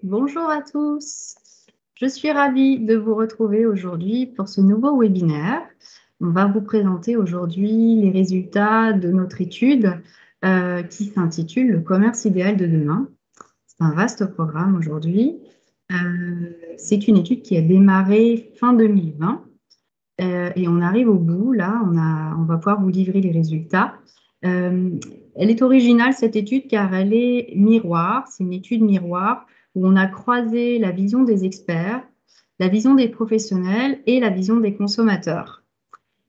Bonjour à tous. Je suis ravie de vous retrouver aujourd'hui pour ce nouveau webinaire. On va vous présenter aujourd'hui les résultats de notre étude qui s'intitule Le commerce idéal de demain. C'est un vaste programme aujourd'hui. C'est une étude qui a démarré fin 2020 et on arrive au bout. Là, on va pouvoir vous livrer les résultats. Elle est originale, cette étude, car elle est miroir. C'est une étude miroir où on a croisé la vision des experts, la vision des professionnels et la vision des consommateurs.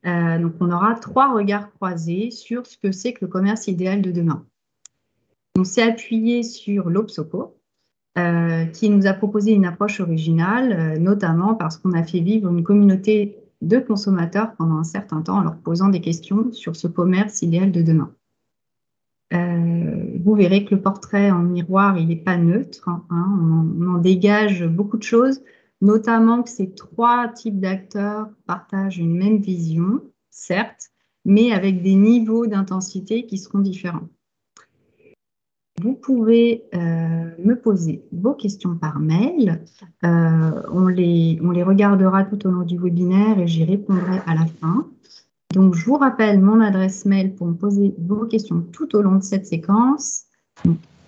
Donc, on aura trois regards croisés sur ce que c'est que le commerce idéal de demain. On s'est appuyé sur l'Obsoco, qui nous a proposé une approche originale, notamment parce qu'on a fait vivre une communauté de consommateurs pendant un certain temps en leur posant des questions sur ce commerce idéal de demain. Vous verrez que le portrait en miroir, il n'est pas neutre, hein, on en dégage beaucoup de choses, notamment que ces trois types d'acteurs partagent une même vision, certes, mais avec des niveaux d'intensité qui seront différents. Vous pouvez me poser vos questions par mail. On les regardera tout au long du webinaire et j'y répondrai à la fin. Donc, je vous rappelle mon adresse mail pour me poser vos questions tout au long de cette séquence.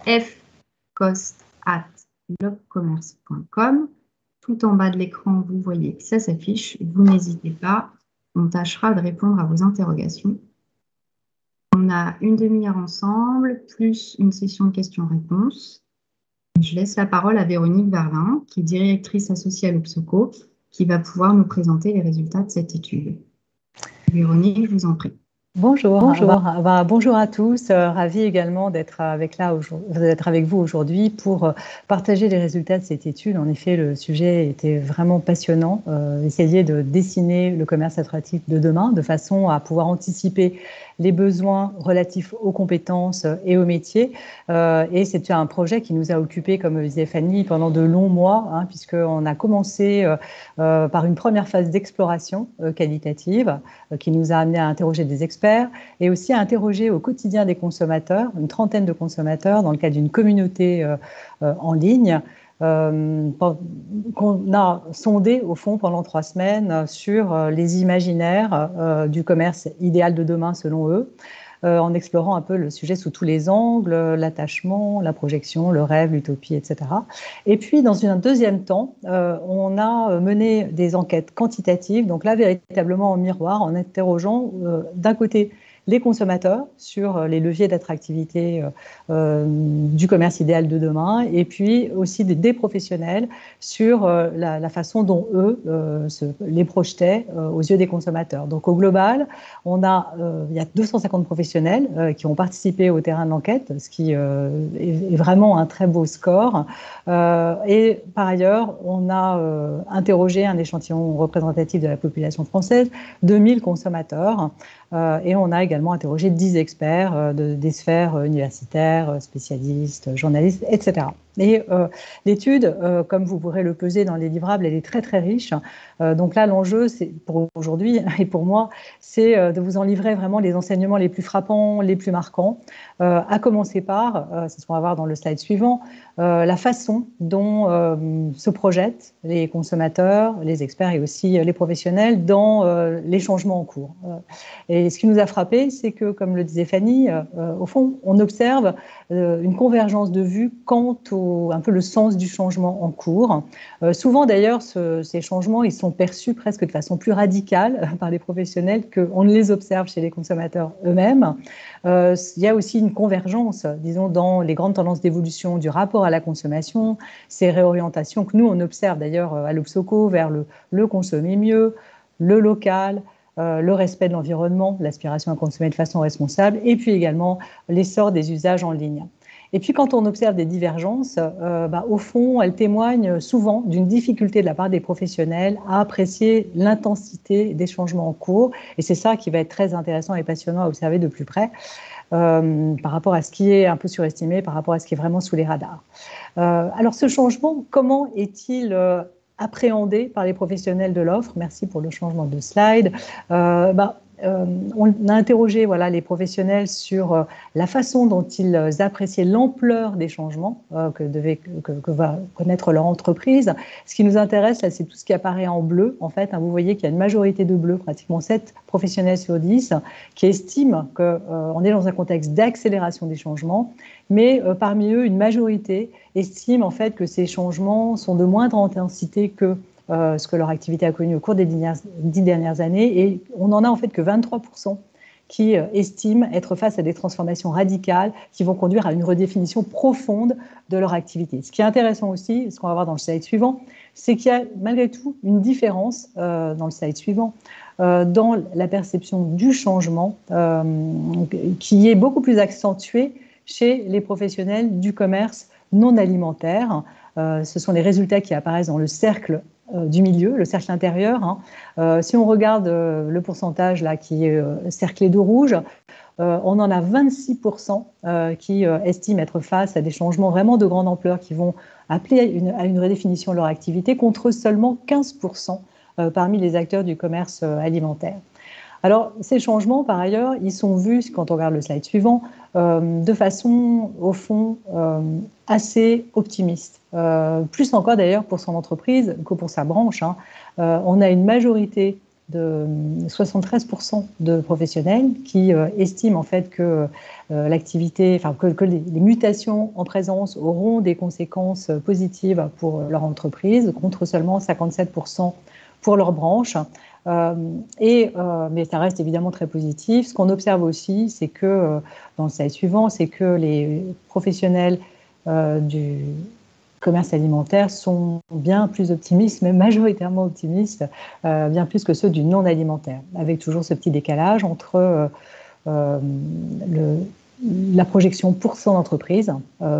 fcost@blogcommerce.com. Tout en bas de l'écran, vous voyez que ça s'affiche. Vous n'hésitez pas. On tâchera de répondre à vos interrogations. On a une demi-heure ensemble, plus une session de questions-réponses. Je laisse la parole à Véronique Verlin, qui est directrice associée à l'Obsoco, qui va pouvoir nous présenter les résultats de cette étude. Véronique, je vous en prie. Bonjour, bonjour à tous. Ravi également d'être avec vous aujourd'hui pour partager les résultats de cette étude. En effet, le sujet était vraiment passionnant. Essayer de dessiner le commerce attractif de demain de façon à pouvoir anticiper les besoins relatifs aux compétences et aux métiers. Et c'est un projet qui nous a occupés, comme disait Fanny, pendant de longs mois, puisqu'on a commencé par une première phase d'exploration qualitative qui nous a amené à interroger des experts et aussi à interroger au quotidien des consommateurs, une trentaine de consommateurs dans le cadre d'une communauté en ligne qu'on a sondé au fond pendant 3 semaines sur les imaginaires du commerce idéal de demain selon eux, en explorant un peu le sujet sous tous les angles, l'attachement, la projection, le rêve, l'utopie, etc. Et puis, dans un deuxième temps, on a mené des enquêtes quantitatives, donc là, véritablement en miroir, en interrogeant d'un côté les consommateurs sur les leviers d'attractivité du commerce idéal de demain, et puis aussi des professionnels sur la façon dont eux les projetaient aux yeux des consommateurs. Donc au global, il y a 250 professionnels qui ont participé au terrain de l'enquête, ce qui est vraiment un très beau score. Et par ailleurs, on a interrogé un échantillon représentatif de la population française, 2000 consommateurs, et on a également interrogé 10 experts des sphères universitaires, spécialistes, journalistes, etc. Et l'étude, comme vous pourrez le peser dans les livrables, elle est très très riche. Donc là, l'enjeu, c'est pour aujourd'hui et pour moi, c'est de vous en livrer vraiment les enseignements les plus frappants, les plus marquants, à commencer par, c'est ce qu'on va voir dans le slide suivant, la façon dont se projettent les consommateurs, les experts et aussi les professionnels dans les changements en cours. Et ce qui nous a frappé, c'est que, comme le disait Fanny, au fond, on observe une convergence de vues quant au un peu le sens du changement en cours. Souvent, d'ailleurs, ces changements, ils sont perçus presque de façon plus radicale par les professionnels qu'on ne les observe chez les consommateurs eux-mêmes. Il y a aussi une convergence, disons, dans les grandes tendances d'évolution du rapport à la consommation, ces réorientations que nous, on observe d'ailleurs à l'Obsoco vers le consommer mieux, le local, le respect de l'environnement, l'aspiration à consommer de façon responsable, et puis également l'essor des usages en ligne. Et puis quand on observe des divergences, au fond, elles témoignent souvent d'une difficulté de la part des professionnels à apprécier l'intensité des changements en cours. Et c'est ça qui va être très intéressant et passionnant à observer de plus près par rapport à ce qui est un peu surestimé, par rapport à ce qui est vraiment sous les radars. Alors ce changement, comment est-il appréhendé par les professionnels de l'offre? Merci pour le changement de slide. on a interrogé les professionnels sur la façon dont ils appréciaient l'ampleur des changements que va connaître leur entreprise. Ce qui nous intéresse, là, c'est tout ce qui apparaît en bleu. En fait, vous voyez qu'il y a une majorité de bleu, pratiquement 7 professionnels sur 10, qui estiment qu'on est dans un contexte d'accélération des changements, mais parmi eux, une majorité estime en fait que ces changements sont de moindre intensité que ce que leur activité a connu au cours des 10 dernières années. Et on n'en a en fait que 23% qui estiment être face à des transformations radicales qui vont conduire à une redéfinition profonde de leur activité. Ce qui est intéressant aussi, ce qu'on va voir dans le slide suivant, c'est qu'il y a malgré tout une différence dans le slide suivant, dans la perception du changement qui est beaucoup plus accentuée chez les professionnels du commerce non alimentaire. Ce sont les résultats qui apparaissent dans le cercle du milieu, le cercle intérieur. Si on regarde le pourcentage là, qui est cerclé de rouge, on en a 26% qui estiment être face à des changements vraiment de grande ampleur qui vont appeler à une redéfinition de leur activité, contre seulement 15% parmi les acteurs du commerce alimentaire. Alors, ces changements, par ailleurs, ils sont vus, quand on regarde le slide suivant, de façon, au fond, assez optimiste. Plus encore, d'ailleurs, pour son entreprise que pour sa branche. On a une majorité de 73% de professionnels qui estiment en fait que l'activité, que les mutations en présence auront des conséquences positives pour leur entreprise, contre seulement 57% pour leur branche. Mais ça reste évidemment très positif. Ce qu'on observe aussi, c'est que, dans le slide suivant, c'est que les professionnels du commerce alimentaire sont bien plus optimistes, même majoritairement optimistes, bien plus que ceux du non-alimentaire, avec toujours ce petit décalage entre la projection pour son entreprise,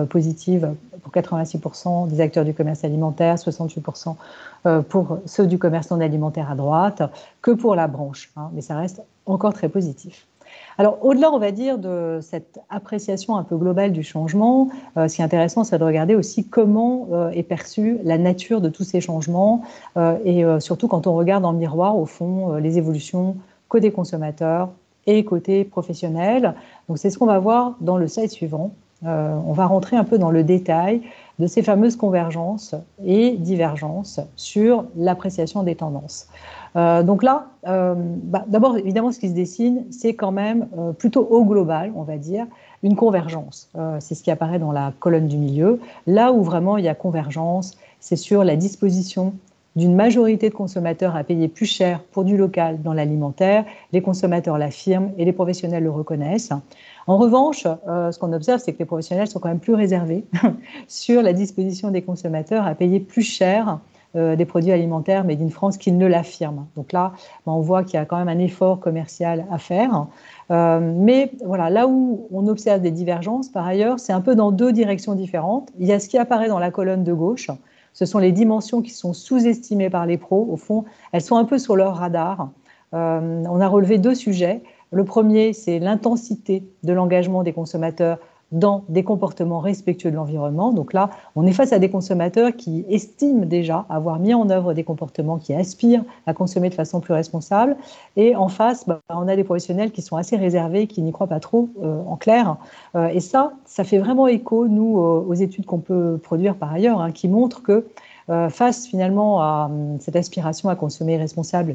positive pour 86% des acteurs du commerce alimentaire, 68% pour ceux du commerce non alimentaire à droite, que pour la branche. Mais ça reste encore très positif. Alors, au-delà, on va dire, de cette appréciation un peu globale du changement, ce qui est intéressant, c'est de regarder aussi comment est perçue la nature de tous ces changements, et surtout quand on regarde en miroir, au fond, les évolutions côté consommateur et côté professionnel. Donc, c'est ce qu'on va voir dans le slide suivant. On va rentrer un peu dans le détail de ces fameuses convergences et divergences sur l'appréciation des tendances. Donc là, d'abord, évidemment, ce qui se dessine, c'est quand même plutôt au global, on va dire, une convergence. C'est ce qui apparaît dans la colonne du milieu. Là où vraiment il y a convergence, c'est sur la disposition d'une majorité de consommateurs à payer plus cher pour du local dans l'alimentaire. Les consommateurs l'affirment et les professionnels le reconnaissent. En revanche, ce qu'on observe, c'est que les professionnels sont quand même plus réservés sur la disposition des consommateurs à payer plus cher des produits alimentaires made in France qu'ils ne l'affirment. Donc là, on voit qu'il y a quand même un effort commercial à faire. Mais voilà, là où on observe des divergences, par ailleurs, c'est un peu dans deux directions différentes. Il y a ce qui apparaît dans la colonne de gauche. Ce sont les dimensions qui sont sous-estimées par les pros. Au fond, elles sont un peu sur leur radar. On a relevé deux sujets. Le premier, c'est l'intensité de l'engagement des consommateurs dans des comportements respectueux de l'environnement. Donc là, on est face à des consommateurs qui estiment déjà avoir mis en œuvre des comportements qui aspirent à consommer de façon plus responsable. Et en face, on a des professionnels qui sont assez réservés, qui n'y croient pas trop, en clair. Et ça fait vraiment écho, nous, aux études qu'on peut produire par ailleurs, qui montrent que face finalement à cette aspiration à consommer responsable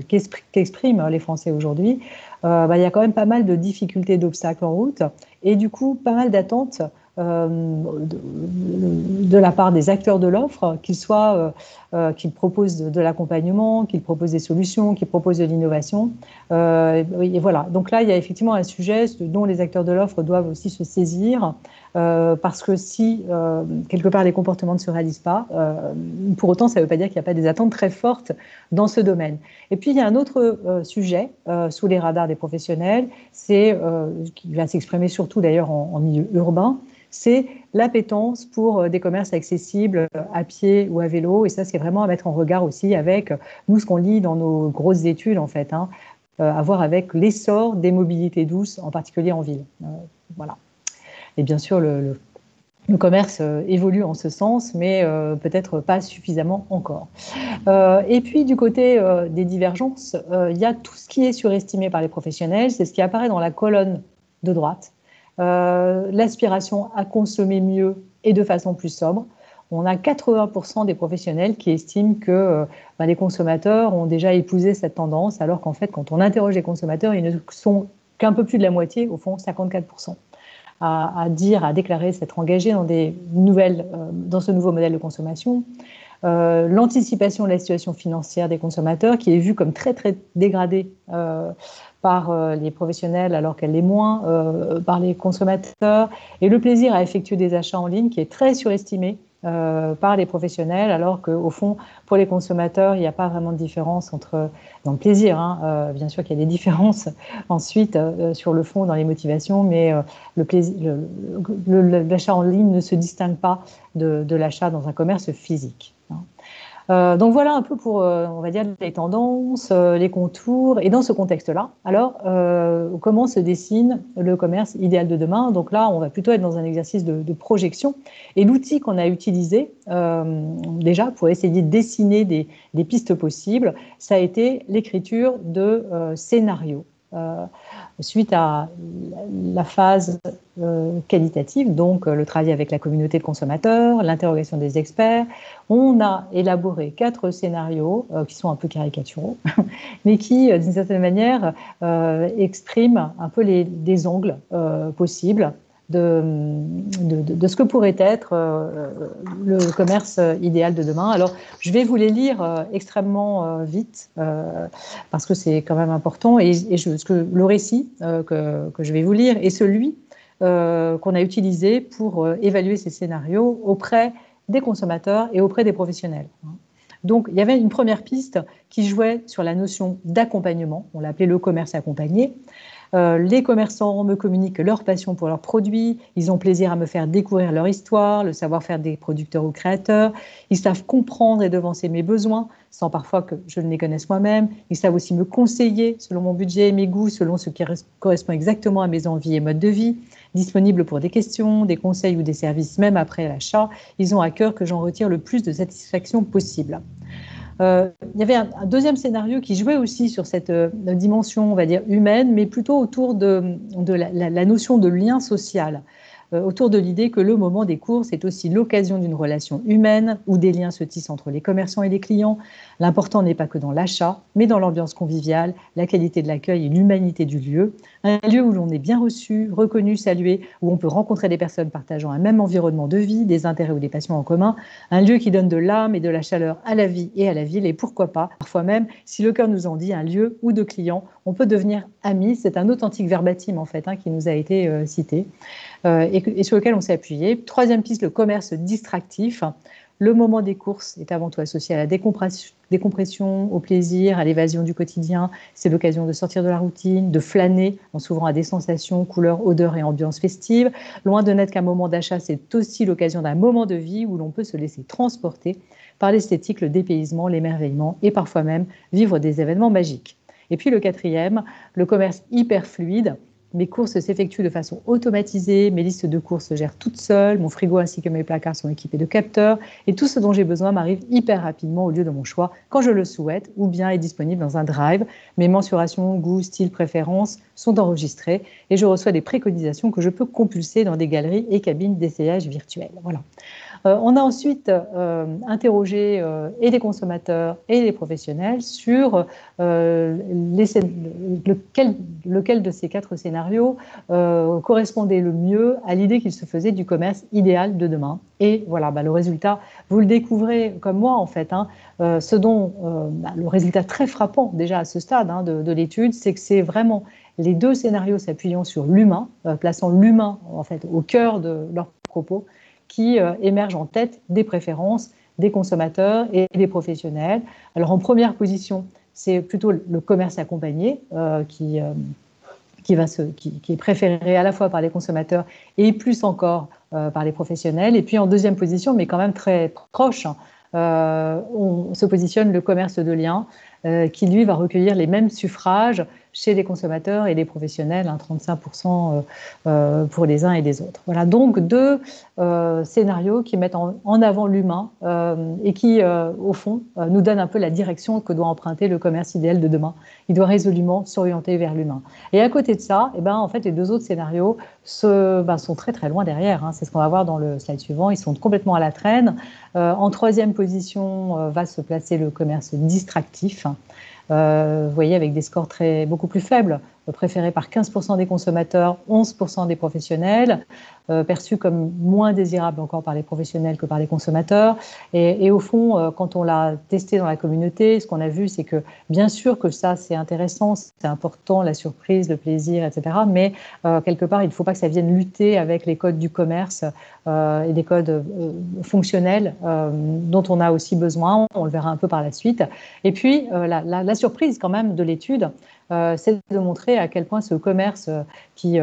qu'expriment les Français aujourd'hui, il y a quand même pas mal de difficultés, d'obstacles en route, et du coup pas mal d'attentes de la part des acteurs de l'offre, qu'ils proposent de l'accompagnement, qu'ils proposent des solutions, qu'ils proposent de l'innovation. Et voilà. Donc là, il y a effectivement un sujet dont les acteurs de l'offre doivent aussi se saisir, parce que si quelque part les comportements ne se réalisent pas, pour autant ça ne veut pas dire qu'il n'y a pas des attentes très fortes dans ce domaine. Et puis il y a un autre sujet sous les radars des professionnels, qui va s'exprimer surtout d'ailleurs en milieu urbain, c'est l'appétence pour des commerces accessibles à pied ou à vélo. Et ça, c'est vraiment à mettre en regard aussi avec nous, ce qu'on lit dans nos grosses études, en fait, à voir avec l'essor des mobilités douces, en particulier en ville. Voilà. Et bien sûr, le le commerce évolue en ce sens, mais peut-être pas suffisamment encore. Et puis, du côté des divergences, il y a tout ce qui est surestimé par les professionnels, c'est ce qui apparaît dans la colonne de droite. L'aspiration à consommer mieux et de façon plus sobre. On a 80% des professionnels qui estiment que les consommateurs ont déjà épousé cette tendance, alors qu'en fait, quand on interroge les consommateurs, ils ne sont qu'un peu plus de la moitié, au fond 54%, à déclarer s'être engagés dans ce nouveau modèle de consommation. L'anticipation de la situation financière des consommateurs, qui est vue comme très, très dégradée par les professionnels, alors qu'elle l'est moins par les consommateurs. Et le plaisir à effectuer des achats en ligne, qui est très surestimé par les professionnels, alors qu'au fond, pour les consommateurs, il n'y a pas vraiment de différence dans le plaisir. Bien sûr qu'il y a des différences ensuite sur le fond, dans les motivations, mais l'achat en ligne ne se distingue pas de l'achat dans un commerce physique. Donc voilà un peu pour, on va dire, les tendances, les contours. Et dans ce contexte-là, alors, comment se dessine le commerce idéal de demain? Donc là, on va plutôt être dans un exercice de projection. Et l'outil qu'on a utilisé, déjà, pour essayer de dessiner des pistes possibles, ça a été l'écriture de scénarios. Suite à la phase qualitative, donc le travail avec la communauté de consommateurs, l'interrogation des experts, on a élaboré 4 scénarios qui sont un peu caricaturaux, mais qui, d'une certaine manière, expriment un peu des angles possibles de ce que pourrait être le commerce idéal de demain. Alors, je vais vous les lire extrêmement vite, parce que c'est quand même important. Et le récit que je vais vous lire est celui qu'on a utilisé pour évaluer ces scénarios auprès des consommateurs et auprès des professionnels. Donc, il y avait une première piste qui jouait sur la notion d'accompagnement. On l'appelait le commerce accompagné. Les commerçants me communiquent leur passion pour leurs produits, ils ont plaisir à me faire découvrir leur histoire, le savoir-faire des producteurs ou créateurs, ils savent comprendre et devancer mes besoins, sans parfois que je ne les connaisse moi-même, ils savent aussi me conseiller selon mon budget et mes goûts, selon ce qui correspond exactement à mes envies et modes de vie, disponibles pour des questions, des conseils ou des services même après l'achat, ils ont à cœur que j'en retire le plus de satisfaction possible. Il y avait un deuxième scénario qui jouait aussi sur cette dimension, on va dire, humaine, mais plutôt autour de la notion de lien social, autour de l'idée que le moment des courses est aussi l'occasion d'une relation humaine où des liens se tissent entre les commerçants et les clients. L'important n'est pas que dans l'achat, mais dans l'ambiance conviviale, la qualité de l'accueil et l'humanité du lieu. Un lieu où l'on est bien reçu, reconnu, salué, où on peut rencontrer des personnes partageant un même environnement de vie, des intérêts ou des passions en commun. Un lieu qui donne de l'âme et de la chaleur à la vie et à la ville. Et pourquoi pas, parfois même, si le cœur nous en dit, un lieu où de clients, on peut devenir amis. C'est un authentique verbatim, en fait, qui nous a été cité. Et sur lequel on s'est appuyé. Troisième piste, le commerce distractif. Le moment des courses est avant tout associé à la décompression, au plaisir, à l'évasion du quotidien. C'est l'occasion de sortir de la routine, de flâner en s'ouvrant à des sensations, couleurs, odeurs et ambiances festives. Loin de n'être qu'un moment d'achat, c'est aussi l'occasion d'un moment de vie où l'on peut se laisser transporter par l'esthétique, le dépaysement, l'émerveillement et parfois même vivre des événements magiques. Et puis le quatrième, le commerce hyper fluide. Mes courses s'effectuent de façon automatisée, mes listes de courses se gèrent toutes seules, mon frigo ainsi que mes placards sont équipés de capteurs et tout ce dont j'ai besoin m'arrive hyper rapidement au lieu de mon choix quand je le souhaite ou bien est disponible dans un drive. Mes mensurations, goût, style, préférences sont enregistrées et je reçois des préconisations que je peux compulser dans des galeries et cabines d'essayage virtuelles. Voilà. On a ensuite interrogé et les consommateurs et les professionnels sur lequel de ces 4 scénarios correspondait le mieux à l'idée qu'il se faisait du commerce idéal de demain. Et voilà, le résultat, vous le découvrez comme moi en fait. Le résultat très frappant déjà à ce stade de l'étude, c'est que c'est vraiment les 2 scénarios s'appuyant sur l'humain, plaçant l'humain en fait au cœur de leurs propos, qui émergent en tête des préférences des consommateurs et des professionnels. Alors en première position, c'est plutôt le commerce accompagné qui est préféré à la fois par les consommateurs et plus encore par les professionnels. Et puis en deuxième position, mais quand même très proche, on se positionne le commerce de lien qui lui va recueillir les mêmes suffrages chez les consommateurs et les professionnels, 35% pour les uns et les autres. Voilà, donc deux scénarios qui mettent en avant l'humain et qui, au fond, nous donnent un peu la direction que doit emprunter le commerce idéal de demain. Il doit résolument s'orienter vers l'humain. Et à côté de ça, en fait, les deux autres scénarios sont très très loin derrière. C'est ce qu'on va voir dans le slide suivant. Ils sont complètement à la traîne. En troisième position va se placer le commerce distractif. Vous voyez, avec des scores beaucoup plus faibles, préférés par 15% des consommateurs, 11% des professionnels, perçus comme moins désirables encore par les professionnels que par les consommateurs. Et au fond, quand on l'a testé dans la communauté, ce qu'on a vu, c'est que bien sûr que ça, c'est intéressant, c'est important, la surprise, le plaisir, etc. Mais quelque part, il ne faut pas que ça vienne lutter avec les codes du commerce et des codes fonctionnels dont on a aussi besoin. On le verra un peu par la suite. Et puis, la surprise quand même de l'étude, c'est de montrer à quel point ce commerce qui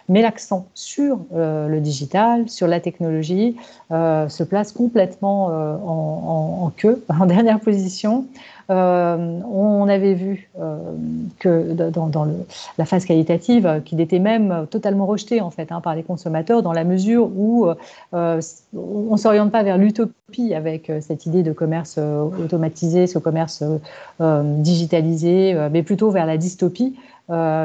met l'accent sur le digital, sur la technologie, se place complètement en queue, en dernière position. On avait vu que dans la phase qualitative, qu'il était même totalement rejeté en fait par les consommateurs, dans la mesure où on ne s'oriente pas vers l'utopie avec cette idée de commerce automatisé, ce commerce digitalisé, mais plutôt vers la dystopie,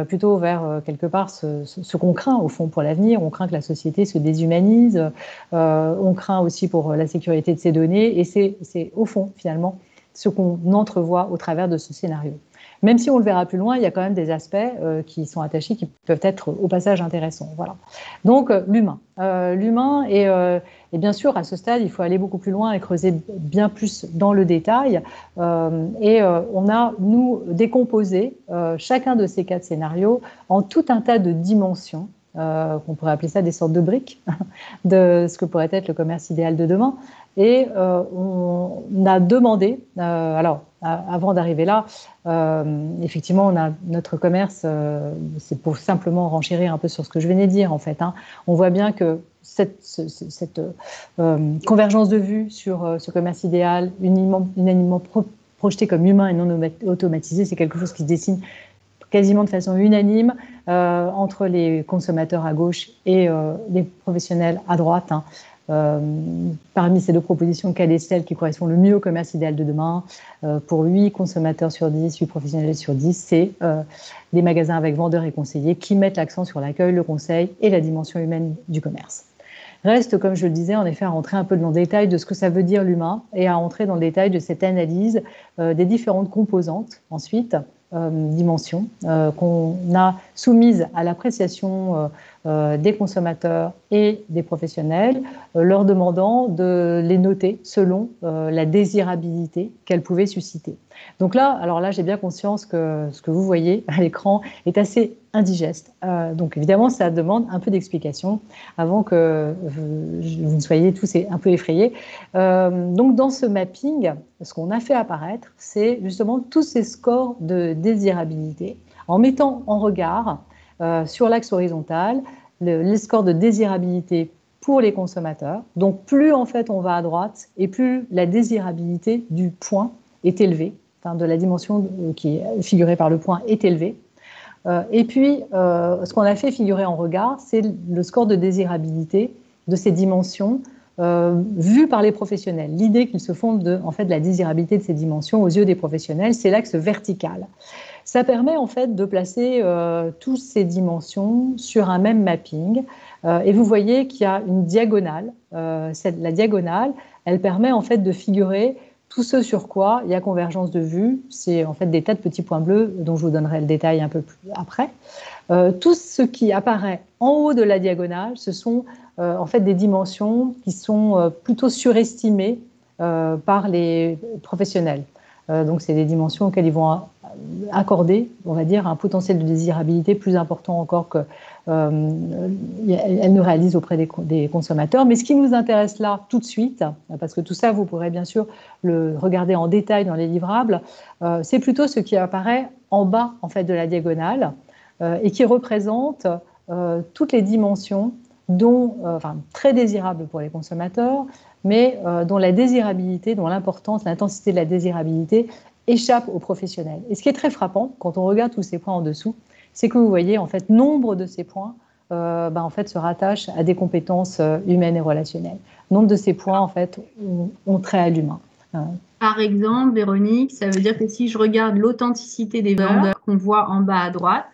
plutôt vers quelque part ce qu'on craint au fond pour l'avenir. On craint que la société se déshumanise, on craint aussi pour la sécurité de ses données, et c'est au fond finalement ce qu'on entrevoit au travers de ce scénario. Même si on le verra plus loin, il y a quand même des aspects qui sont attachés, qui peuvent être au passage intéressants. Voilà. Donc l'humain. L'humain, et bien sûr, à ce stade, il faut aller beaucoup plus loin et creuser bien plus dans le détail. On a, nous, décomposé chacun de ces 4 scénarios en tout un tas de dimensions. On pourrait appeler ça des sortes de briques de ce que pourrait être le commerce idéal de demain. Et on a demandé, avant d'arriver là, effectivement, on a notre commerce, c'est pour simplement renchérir un peu sur ce que je venais de dire en fait. On voit bien que cette convergence de vues sur ce commerce idéal, unanimement projeté comme humain et non automatisé, c'est quelque chose qui se dessine quasiment de façon unanime entre les consommateurs à gauche et les professionnels à droite. Parmi ces deux propositions, quelle est celle qui correspond le mieux au commerce idéal de demain? Pour 8 consommateurs sur 10, 8 professionnels sur 10, c'est des magasins avec vendeurs et conseillers qui mettent l'accent sur l'accueil, le conseil et la dimension humaine du commerce. Reste, comme je le disais, en effet, à rentrer un peu dans le détail de ce que ça veut dire l'humain et à entrer dans le détail de cette analyse des différentes composantes, ensuite, dimensions, qu'on a soumises à l'appréciation des consommateurs et des professionnels, leur demandant de les noter selon la désirabilité qu'elles pouvaient susciter. Donc là, alors là, j'ai bien conscience que ce que vous voyez à l'écran est assez indigeste. Donc évidemment, ça demande un peu d'explication avant que vous ne soyez tous un peu effrayés. Donc dans ce mapping, ce qu'on a fait apparaître, c'est justement tous ces scores de désirabilité, en mettant en regard sur l'axe horizontal les scores de désirabilité pour les consommateurs. Donc plus en fait on va à droite et plus la désirabilité du point est élevée, de la dimension qui est figurée par le point est élevée. Et puis, ce qu'on a fait figurer en regard, c'est le score de désirabilité de ces dimensions vues par les professionnels. L'idée qu'ils se font de la désirabilité de ces dimensions aux yeux des professionnels, c'est l'axe vertical. Ça permet en fait de placer toutes ces dimensions sur un même mapping. Et vous voyez qu'il y a une diagonale. La diagonale, elle permet en fait de figurer tout ce sur quoi il y a convergence de vues. C'est en fait des tas de petits points bleus dont je vous donnerai le détail un peu plus après. Tout ce qui apparaît en haut de la diagonale, ce sont en fait des dimensions qui sont plutôt surestimées par les professionnels. Donc c'est des dimensions auxquelles ils vont accorder, on va dire, un potentiel de désirabilité plus important encore que elle ne réalise auprès des consommateurs. Mais ce qui nous intéresse là tout de suite, parce que tout ça vous pourrez bien sûr le regarder en détail dans les livrables, c'est plutôt ce qui apparaît en bas en fait de la diagonale et qui représente toutes les dimensions dont, très désirables pour les consommateurs, mais dont la désirabilité, dont l'importance, l'intensité de la désirabilité échappe aux professionnels. Et ce qui est très frappant, quand on regarde tous ces points en dessous, c'est que vous voyez, en fait, nombre de ces points en fait, se rattachent à des compétences humaines et relationnelles. Nombre de ces points, en fait, ont trait à l'humain. Par exemple, Véronique, ça veut dire que si je regarde l'authenticité des vendeurs qu'on voit en bas à droite,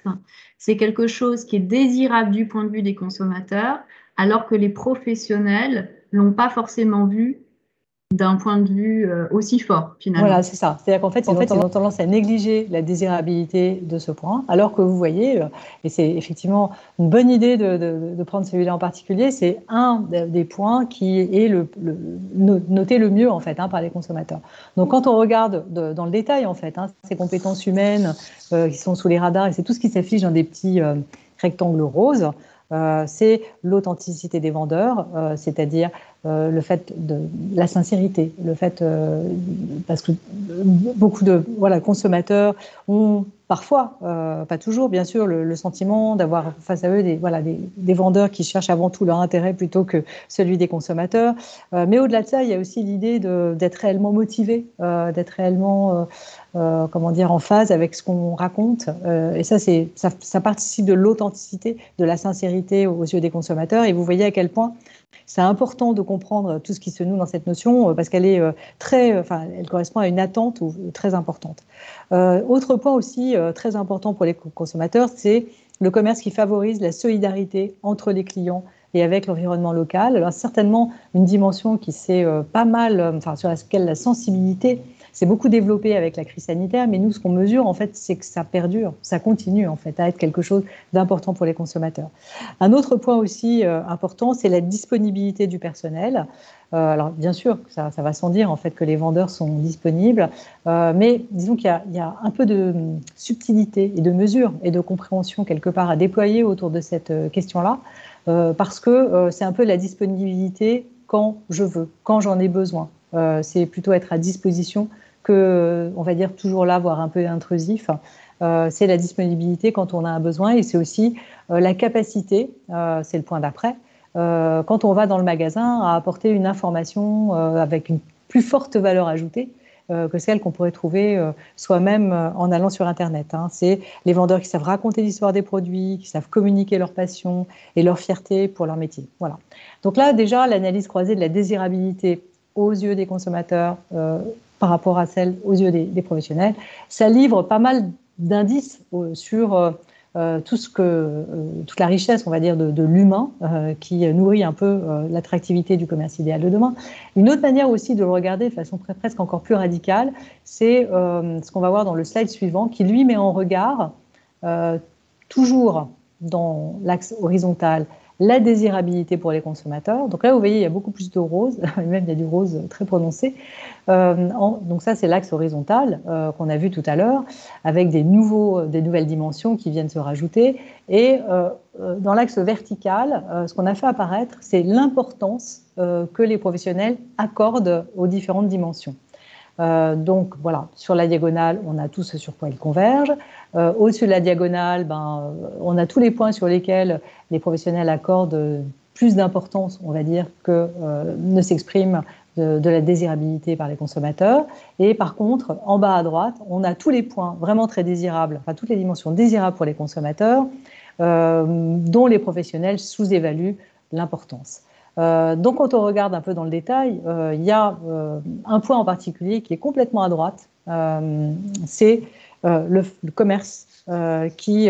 c'est quelque chose qui est désirable du point de vue des consommateurs, alors que les professionnels l'ont pas forcément vu d'un point de vue aussi fort, finalement. Voilà, c'est ça. C'est-à-dire qu'en fait, ils ont tendance à négliger la désirabilité de ce point, alors que vous voyez, et c'est effectivement une bonne idée de prendre celui-là en particulier, c'est un des points qui est noté le mieux, en fait, par les consommateurs. Donc, quand on regarde dans le détail, en fait, ces compétences humaines qui sont sous les radars, et c'est tout ce qui s'affiche dans des petits rectangles roses, c'est l'authenticité des vendeurs, c'est-à-dire le fait de la sincérité, le fait parce que beaucoup de consommateurs ont parfois, pas toujours bien sûr, le sentiment d'avoir face à eux des vendeurs qui cherchent avant tout leur intérêt plutôt que celui des consommateurs. Mais au-delà de ça, il y a aussi l'idée d'être réellement motivé, d'être réellement comment dire, en phase avec ce qu'on raconte. Et ça participe de l'authenticité, de la sincérité aux yeux des consommateurs. Et vous voyez à quel point c'est important de comprendre tout ce qui se noue dans cette notion parce qu'elle est elle correspond à une attente très importante. Autre point aussi très important pour les consommateurs, c'est le commerce qui favorise la solidarité entre les clients et avec l'environnement local. Alors certainement une dimension qui s'est pas mal, sur laquelle la sensibilité s'est beaucoup développée avec la crise sanitaire, mais nous, ce qu'on mesure, en fait, c'est que ça perdure, ça continue, en fait, à être quelque chose d'important pour les consommateurs. Un autre point aussi important, c'est la disponibilité du personnel. Alors, bien sûr, ça va sans dire, en fait, que les vendeurs sont disponibles, mais disons qu'il y a un peu de subtilité et de mesure et de compréhension, quelque part, à déployer autour de cette question-là, parce que c'est un peu la disponibilité quand je veux, quand j'en ai besoin. C'est plutôt être à disposition que, on va dire, toujours là, voire un peu intrusif. C'est la disponibilité quand on a un besoin et c'est aussi la capacité, c'est le point d'après, quand on va dans le magasin à apporter une information avec une plus forte valeur ajoutée que celle qu'on pourrait trouver soi-même en allant sur Internet. C'est les vendeurs qui savent raconter l'histoire des produits, qui savent communiquer leur passion et leur fierté pour leur métier. Voilà. Donc là, déjà, l'analyse croisée de la désirabilité aux yeux des consommateurs par rapport à celle aux yeux des professionnels, ça livre pas mal d'indices sur toute la richesse, on va dire, de l'humain qui nourrit un peu l'attractivité du commerce idéal de demain. Une autre manière aussi de le regarder de façon presque encore plus radicale, c'est ce qu'on va voir dans le slide suivant, qui lui met en regard toujours dans l'axe horizontal la désirabilité pour les consommateurs. Donc là, vous voyez, il y a beaucoup plus de rose, même il y a du rose très prononcé. Donc ça, c'est l'axe horizontal qu'on a vu tout à l'heure, avec des nouvelles dimensions qui viennent se rajouter. Et dans l'axe vertical, ce qu'on a fait apparaître, c'est l'importance que les professionnels accordent aux différentes dimensions. Donc voilà, sur la diagonale, on a tout ce sur quoi ils convergent. Au-dessus de la diagonale, on a tous les points sur lesquels les professionnels accordent plus d'importance, on va dire, que ne s'exprime de la désirabilité par les consommateurs. Et par contre, en bas à droite, on a tous les points vraiment très désirables, enfin toutes les dimensions désirables pour les consommateurs, dont les professionnels sous-évaluent l'importance. Donc, quand on regarde un peu dans le détail, il y a un point en particulier qui est complètement à droite, c'est le commerce qui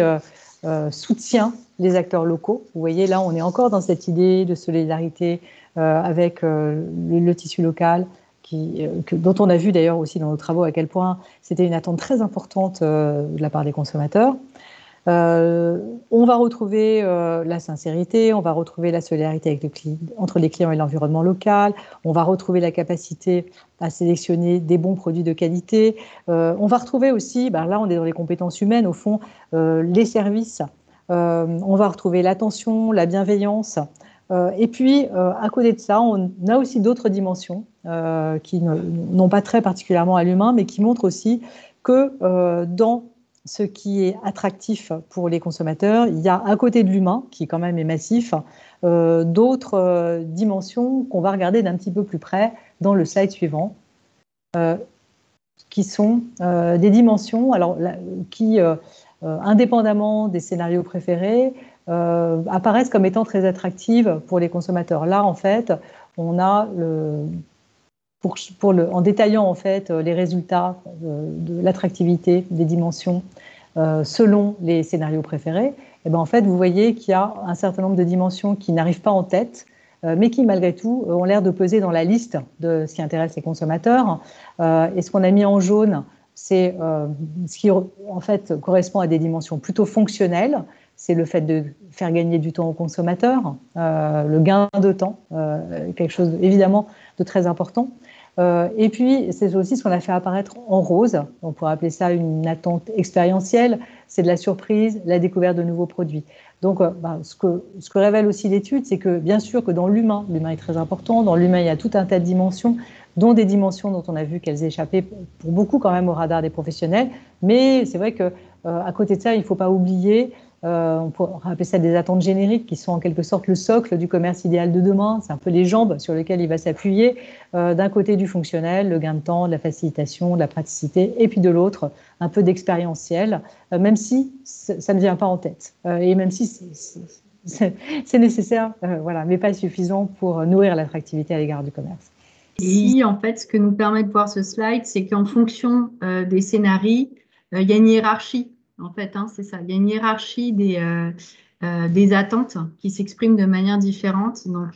soutient les acteurs locaux. Vous voyez, là, on est encore dans cette idée de solidarité avec le tissu local, dont on a vu d'ailleurs aussi dans nos travaux à quel point c'était une attente très importante de la part des consommateurs. On va retrouver la sincérité, on va retrouver la solidarité entre les clients et l'environnement local, on va retrouver la capacité à sélectionner des bons produits de qualité. On va retrouver aussi, là on est dans les compétences humaines, au fond, les services. On va retrouver l'attention, la bienveillance. Et puis, à côté de ça, on a aussi d'autres dimensions qui n'ont pas trait particulièrement à l'humain, mais qui montrent aussi que dans ce qui est attractif pour les consommateurs, il y a à côté de l'humain, qui quand même est massif, d'autres dimensions qu'on va regarder d'un petit peu plus près dans le slide suivant. qui sont des dimensions qui, indépendamment des scénarios préférés, apparaissent comme étant très attractives pour les consommateurs. Là, en fait, on a en détaillant en fait les résultats de l'attractivité des dimensions selon les scénarios préférés, et ben en fait, vous voyez qu'il y a un certain nombre de dimensions qui n'arrivent pas en tête, mais qui, malgré tout, ont l'air de peser dans la liste de ce qui intéresse les consommateurs. Et ce qu'on a mis en jaune, c'est ce qui, en fait, correspond à des dimensions plutôt fonctionnelles. C'est le fait de faire gagner du temps aux consommateurs, le gain de temps, quelque chose, évidemment, de très important. Et puis, c'est aussi ce qu'on a fait apparaître en rose. On pourrait appeler ça une attente expérientielle. C'est de la surprise, la découverte de nouveaux produits. Donc, ce que révèle aussi l'étude, c'est que bien sûr que dans l'humain est très important. Dans l'humain, il y a tout un tas de dimensions, dont des dimensions dont on a vu qu'elles échappaient pour beaucoup quand même au radar des professionnels. Mais c'est vrai qu'à côté de ça, il ne faut pas oublier, on pourrait appeler ça des attentes génériques qui sont en quelque sorte le socle du commerce idéal de demain. C'est un peu les jambes sur lesquelles il va s'appuyer. D'un côté du fonctionnel, le gain de temps, de la facilitation, de la praticité, et puis de l'autre, un peu d'expérientiel, même si ça ne vient pas en tête. Et même si c'est nécessaire, voilà, mais pas suffisant pour nourrir l'attractivité à l'égard du commerce. Et ici, en fait, ce que nous permet de voir ce slide, c'est qu'en fonction des scénarios, il y a une hiérarchie, en fait, hein, c'est ça. Il y a une hiérarchie des attentes qui s'expriment de manière différente. Donc,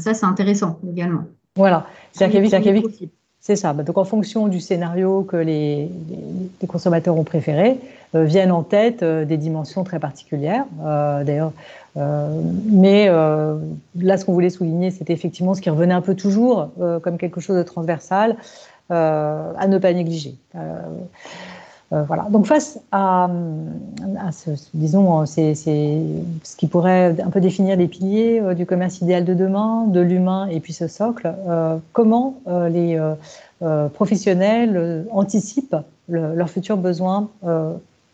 ça, c'est intéressant également. Voilà, c'est-à-dire c'est ça. Donc, en fonction du scénario que les consommateurs ont préféré, viennent en tête des dimensions très particulières. D'ailleurs, mais là, ce qu'on voulait souligner, c'était effectivement ce qui revenait un peu toujours comme quelque chose de transversal à ne pas négliger. Voilà. Donc, face à disons, c'est ce qui pourrait un peu définir les piliers du commerce idéal de demain, de l'humain et puis ce socle, comment les professionnels anticipent leurs futurs besoins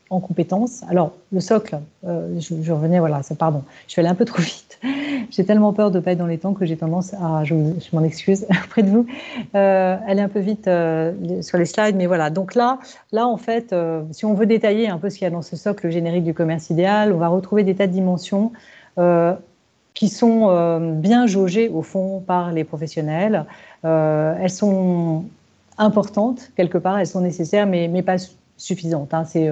en compétences. Alors, le socle, je revenais, voilà, pardon, je suis allée un peu trop vite. J'ai tellement peur de ne pas être dans les temps que j'ai tendance à, je m'en excuse auprès de vous, aller un peu vite sur les slides. Mais voilà, donc là en fait, si on veut détailler un peu ce qu'il y a dans ce socle générique du commerce idéal, on va retrouver des tas de dimensions qui sont bien jaugées, au fond, par les professionnels. Elles sont importantes, quelque part, elles sont nécessaires, mais pas suffisantes. Hein. C'est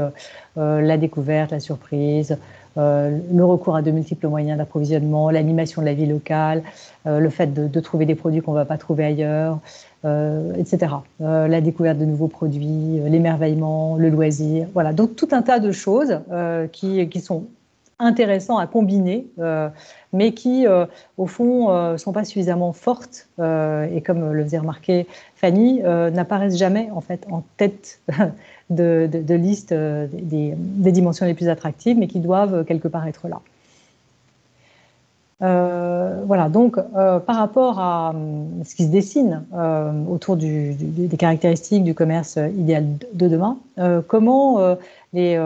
la découverte, la surprise, le recours à de multiples moyens d'approvisionnement, l'animation de la vie locale, le fait de trouver des produits qu'on ne va pas trouver ailleurs, etc. La découverte de nouveaux produits, l'émerveillement, le loisir. Voilà, donc tout un tas de choses qui sont intéressants à combiner, mais qui, au fond, ne sont pas suffisamment fortes, et comme le faisait remarquer Fanny, n'apparaissent jamais en fait en tête de liste des dimensions les plus attractives, mais qui doivent quelque part être là. Voilà, donc par rapport à ce qui se dessine autour des caractéristiques du commerce idéal de demain, comment les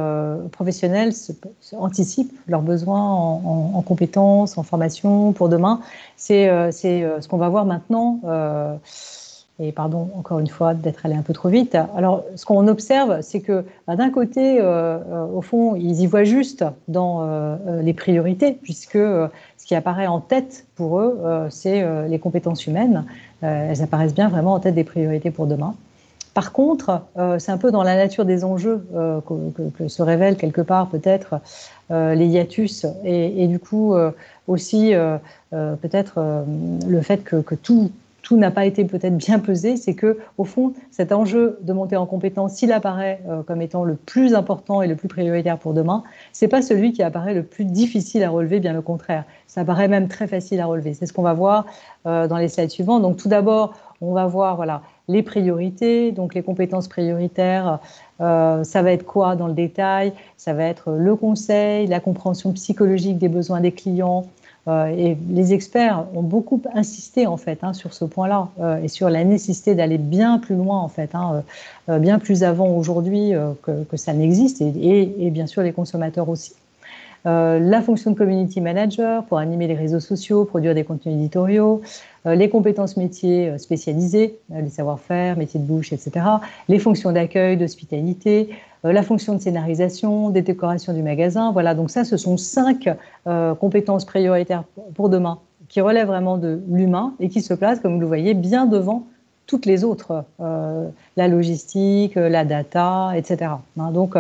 professionnels anticipent leurs besoins en compétences, en formation pour demain. C'est ce qu'on va voir maintenant. Et pardon, encore une fois, d'être allé un peu trop vite. Alors, ce qu'on observe, c'est que d'un côté, au fond, ils y voient juste dans les priorités, puisque ce qui apparaît en tête pour eux, c'est les compétences humaines. Elles apparaissent bien vraiment en tête des priorités pour demain. Par contre, c'est un peu dans la nature des enjeux que se révèlent quelque part peut-être les hiatus et du coup aussi peut-être le fait que tout n'a pas été peut-être bien pesé, c'est que au fond, cet enjeu de monter en compétence, s'il apparaît comme étant le plus important et le plus prioritaire pour demain, c'est pas celui qui apparaît le plus difficile à relever, bien le contraire. Ça apparaît même très facile à relever. C'est ce qu'on va voir dans les slides suivants. Donc tout d'abord, on va voir voilà les priorités, donc les compétences prioritaires. Ça va être quoi dans le détail? Ça va être le conseil, la compréhension psychologique des besoins des clients. Et les experts ont beaucoup insisté en fait sur ce point-là et sur la nécessité d'aller bien plus loin en fait, bien plus avant aujourd'hui que ça n'existe et bien sûr les consommateurs aussi. La fonction de community manager pour animer les réseaux sociaux, produire des contenus éditoriaux, les compétences métiers spécialisées, les savoir-faire, métiers de bouche, etc. Les fonctions d'accueil, d'hospitalité, la fonction de scénarisation, des décorations du magasin. Voilà, donc ça, ce sont 5 compétences prioritaires pour demain qui relèvent vraiment de l'humain et qui se placent, comme vous le voyez, bien devant toutes les autres, la logistique, la data, etc. Donc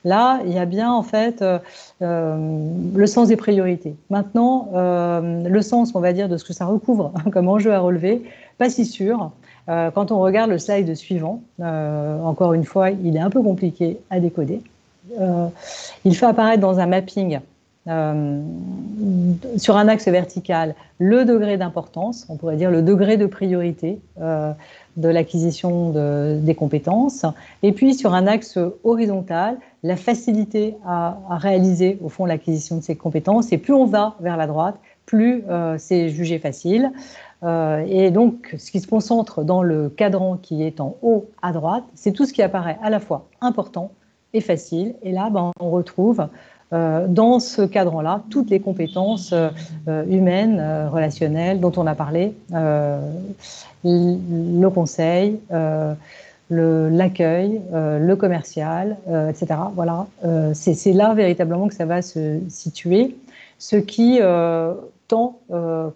là, il y a bien en fait le sens des priorités. Maintenant, le sens, on va dire, de ce que ça recouvre comme enjeu à relever, pas si sûr. Quand on regarde le slide suivant, encore une fois, il est un peu compliqué à décoder. Il fait apparaître dans un mapping sur un axe vertical le degré d'importance, on pourrait dire le degré de priorité de l'acquisition des compétences, et puis sur un axe horizontal, la facilité à réaliser au fond l'acquisition de ces compétences, et plus on va vers la droite, plus c'est jugé facile. Et donc, ce qui se concentre dans le cadran qui est en haut à droite, c'est tout ce qui apparaît à la fois important et facile. Et là, on retrouve dans ce cadran-là toutes les compétences humaines, relationnelles dont on a parlé, le conseil, l'accueil, le commercial, etc. Voilà, c'est là véritablement que ça va se situer, ce qui tend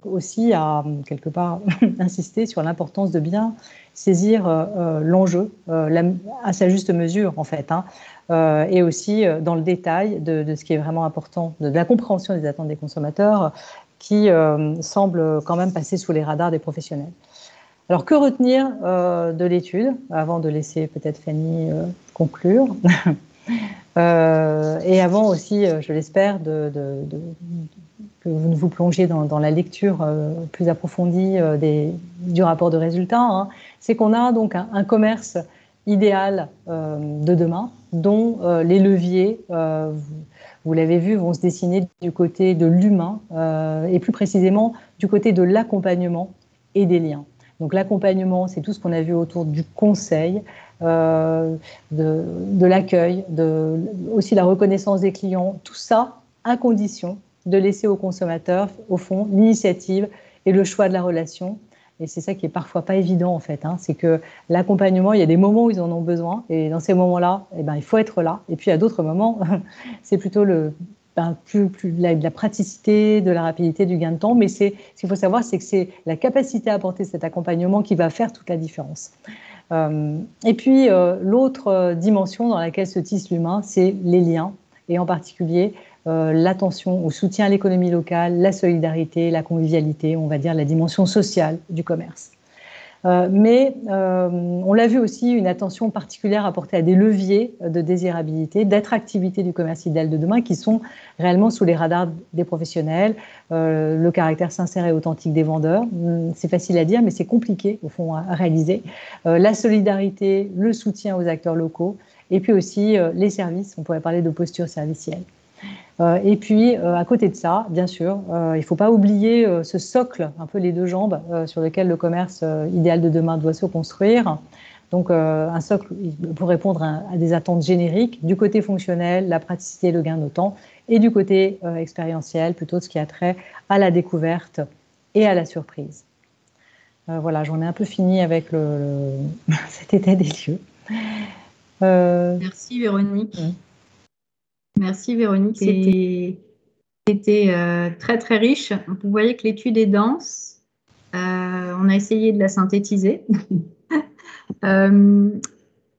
aussi à, quelque part, insister sur l'importance de bien saisir l'enjeu à sa juste mesure, en fait, hein, et aussi dans le détail de ce qui est vraiment important, de la compréhension des attentes des consommateurs qui semble quand même passer sous les radars des professionnels. Alors, que retenir de l'étude, avant de laisser peut-être Fanny conclure et avant aussi, je l'espère, que vous ne vous plongiez dans la lecture plus approfondie du rapport de résultats, hein, c'est qu'on a donc un commerce idéal de demain, dont les leviers, vous l'avez vu, vont se dessiner du côté de l'humain et plus précisément du côté de l'accompagnement et des liens. Donc l'accompagnement, c'est tout ce qu'on a vu autour du conseil, de l'accueil, aussi la reconnaissance des clients, tout ça à condition de laisser aux consommateurs, au fond, l'initiative et le choix de la relation. Et c'est ça qui est parfois pas évident, en fait, hein. C'est que l'accompagnement, il y a des moments où ils en ont besoin, et dans ces moments-là, il faut être là. Et puis à d'autres moments, c'est plutôt de la praticité, de la rapidité, du gain de temps. Mais ce qu'il faut savoir, c'est que c'est la capacité à apporter cet accompagnement qui va faire toute la différence. Et puis, l'autre dimension dans laquelle se tisse l'humain, c'est les liens, et en particulier l'attention au soutien à l'économie locale, la solidarité, la convivialité, on va dire la dimension sociale du commerce. Mais on l'a vu aussi, une attention particulière apportée à des leviers de désirabilité, d'attractivité du commerce idéal de demain qui sont réellement sous les radars des professionnels, le caractère sincère et authentique des vendeurs. C'est facile à dire, mais c'est compliqué au fond à réaliser. La solidarité, le soutien aux acteurs locaux, et puis aussi les services, on pourrait parler de posture servicielle. Et puis, à côté de ça, bien sûr, il ne faut pas oublier ce socle, un peu les deux jambes, sur lequel le commerce idéal de demain doit se construire. Donc, un socle pour répondre à des attentes génériques, du côté fonctionnel, la praticité, le gain de temps, et du côté expérientiel, plutôt ce qui a trait à la découverte et à la surprise. Voilà, j'en ai un peu fini avec cet état des lieux. Merci Véronique. Merci Véronique, c'était très très riche. Vous voyez que l'étude est dense. On a essayé de la synthétiser.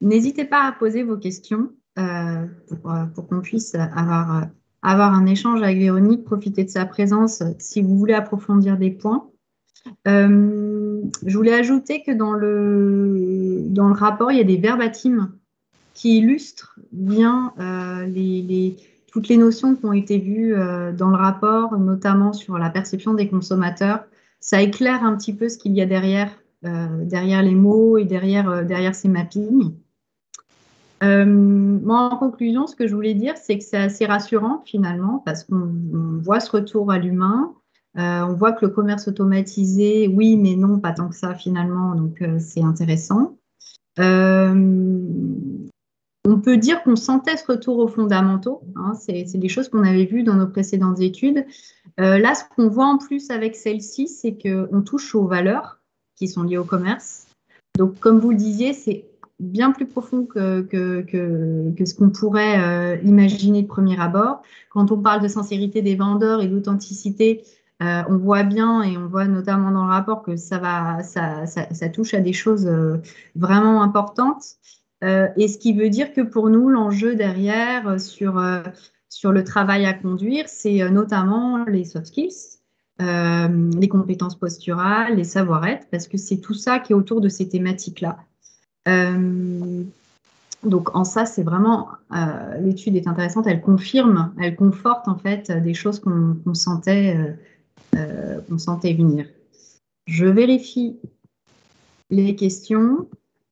N'hésitez pas à poser vos questions pour qu'on puisse avoir un échange avec Véronique, profiter de sa présence si vous voulez approfondir des points. Je voulais ajouter que dans le rapport, il y a des verbatims qui illustrent bien toutes les notions qui ont été vues dans le rapport, notamment sur la perception des consommateurs. Ça éclaire un petit peu ce qu'il y a derrière les mots et derrière ces mappings. Moi, en conclusion, ce que je voulais dire, c'est que c'est assez rassurant finalement, parce qu'on voit ce retour à l'humain. On voit que le commerce automatisé, oui, mais non, pas tant que ça finalement, donc c'est intéressant. On peut dire qu'on sentait ce retour aux fondamentaux, hein, c'est des choses qu'on avait vues dans nos précédentes études. Là, ce qu'on voit en plus avec celle-ci, c'est qu'on touche aux valeurs qui sont liées au commerce. Donc, comme vous le disiez, c'est bien plus profond que ce qu'on pourrait imaginer de premier abord. Quand on parle de sincérité des vendeurs et d'authenticité, on voit bien et on voit notamment dans le rapport que ça touche à des choses vraiment importantes. Et ce qui veut dire que pour nous, l'enjeu derrière sur le travail à conduire, c'est notamment les soft skills, les compétences posturales, les savoir-être, parce que c'est tout ça qui est autour de ces thématiques-là. Euh, donc en ça, c'est vraiment, l'étude est intéressante, elle confirme, elle conforte en fait des choses qu'on sentait venir. Je vérifie les questions.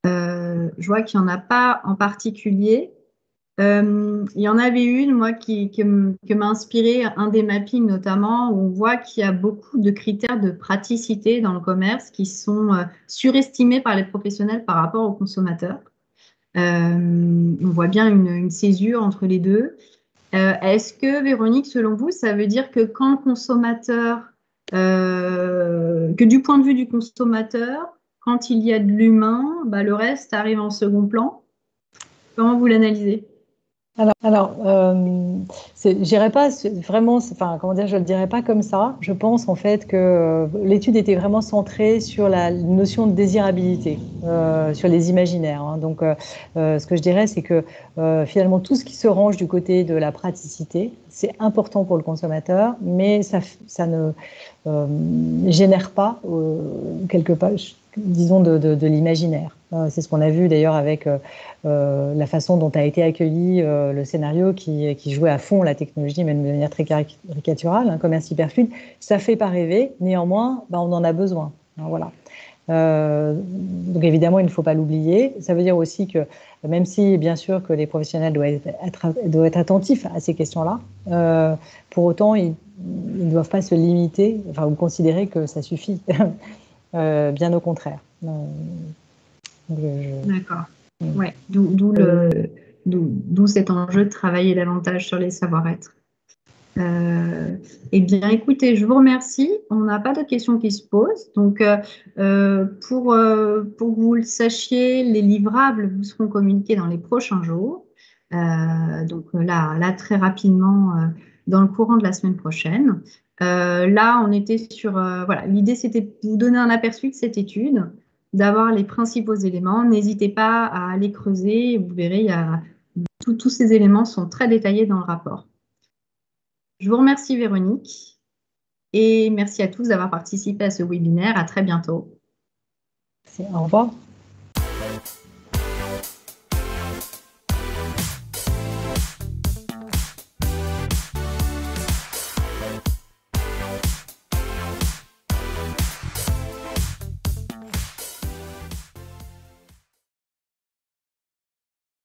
Je vois qu'il n'y en a pas en particulier. Il y en avait une, moi, que m'a inspiré un des mappings notamment, où on voit qu'il y a beaucoup de critères de praticité dans le commerce qui sont surestimés par les professionnels par rapport aux consommateurs. On voit bien une césure entre les deux. Est-ce que, Véronique, selon vous, ça veut dire que quand le consommateur, que du point de vue du consommateur, quand il y a de l'humain, bah, le reste arrive en second plan? Comment vous l'analysez? J'irais pas vraiment, enfin, comment dire, je le dirais pas comme ça. Je pense en fait que l'étude était vraiment centrée sur la notion de désirabilité, sur les imaginaires, hein. Donc, ce que je dirais, c'est que finalement, tout ce qui se range du côté de la praticité, c'est important pour le consommateur, mais ça ne génère pas quelque part, disons, de l'imaginaire. C'est ce qu'on a vu d'ailleurs avec la façon dont a été accueilli le scénario qui jouait à fond la technologie, même de manière très caricaturale, un commerce hyperfluide. Ça fait pas rêver, néanmoins, bah, on en a besoin. Alors, voilà. Donc évidemment, il ne faut pas l'oublier. Ça veut dire aussi que même si, bien sûr, que les professionnels doivent être attentifs à ces questions-là, pour autant, ils ne doivent pas se limiter, enfin, ou considérer que ça suffit. Bien au contraire. D'accord. Ouais, d'où cet enjeu de travailler davantage sur les savoir-être. Eh bien, écoutez, je vous remercie. On n'a pas de questions qui se posent. Donc, pour que vous le sachiez, les livrables vous seront communiqués dans les prochains jours. Donc là, très rapidement, dans le courant de la semaine prochaine. Là, on était sur, voilà, l'idée, c'était de vous donner un aperçu de cette étude, d'avoir les principaux éléments. N'hésitez pas à aller creuser. Vous verrez, tous ces éléments sont très détaillés dans le rapport. Je vous remercie, Véronique, et merci à tous d'avoir participé à ce webinaire. À très bientôt. Au revoir.